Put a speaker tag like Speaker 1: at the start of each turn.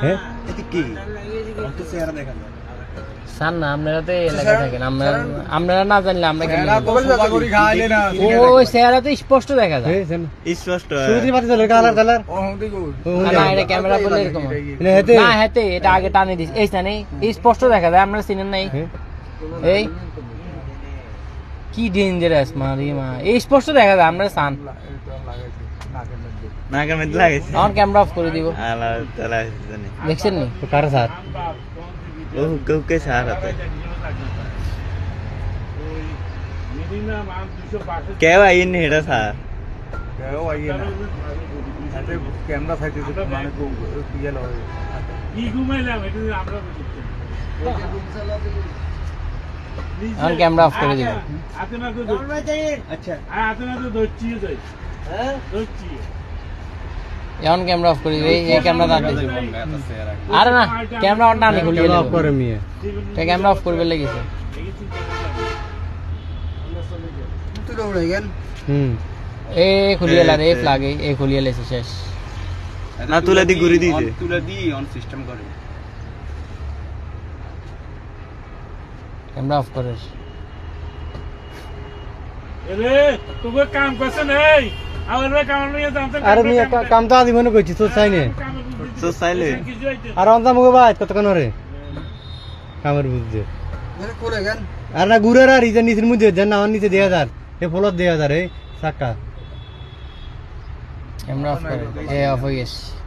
Speaker 1: হ্যাঁ এটা কি অত চেহারা দেখা যায়
Speaker 2: সান না আপনারাতে এলাকা থাকেন আপনারা না জানলে আমরা কেন ওই চেহারা তো স্পষ্ট দেখা যায়
Speaker 1: স্পষ্ট
Speaker 2: শুরুতে পাতে চলে কালার কালার না এটা ক্যামেরা বলে এরকম না হেতে এটা আগে টানে দিস এই জানি স্পষ্ট দেখা যায় আপনারা চিনেন নাই এই কি ডেঞ্জারাস মারি মা এই স্পষ্ট দেখা যায় আপনারা সান
Speaker 1: নাকের মধ্যে লাগাইছে
Speaker 2: আমার ক্যামেরা অফ করে দিব
Speaker 1: আল্লাহ তাআলা জানে
Speaker 2: দেখছেন নি তো কার স্যার
Speaker 1: ও কে স্যার আছে কে ভাই ইন হেডা স্যার
Speaker 3: কেউ আইয়ে না হাতে ক্যামেরা থাকতে মানে ইয়েলো কি ঘুমাইলাম এটা আমরা
Speaker 2: আমার ক্যামেরা অফ করে দিব
Speaker 3: আতে না তো আচ্ছা আতে না তো ধরছি যাই হ্যাঁ ধরছি
Speaker 2: এখন ক্যামেরা অফ করে দিবে এই ক্যামেরা দাঁড় দিছে আরে না ক্যামেরা অন টানি খুলিয়ে অফ করে মিয়া এটা ক্যামেরা অফ করবে লাগিছে
Speaker 3: তুই দৌড়ে গেল
Speaker 2: এ খুলিয়ে লা রে ফ্ল্যাগ এ খুলিয়ে লেছে শেষ
Speaker 1: না তুলে দি ঘুরি দিছে
Speaker 3: তুলে দি অন সিস্টেম করে
Speaker 2: ক্যামেরা অফ করে
Speaker 3: এরে তোকে কাম করছ নাই আরে কাম নিয়ে জানতে
Speaker 2: আরে মিয়া কাম তো আদি মনে কইছি তো চাই না
Speaker 1: তো চাইলে
Speaker 2: আর অন্তা মুগে বাইত কতক্ষণ রে কামের বুঝছে
Speaker 3: মানে করে গেল
Speaker 2: আর না ঘুরে আর ইজের নিচের মধ্যে দেন না নিচে 2000 এ ফলত 2000 এই সাকা ক্যামেরা অফ করে এ অফ হয়ে গেছে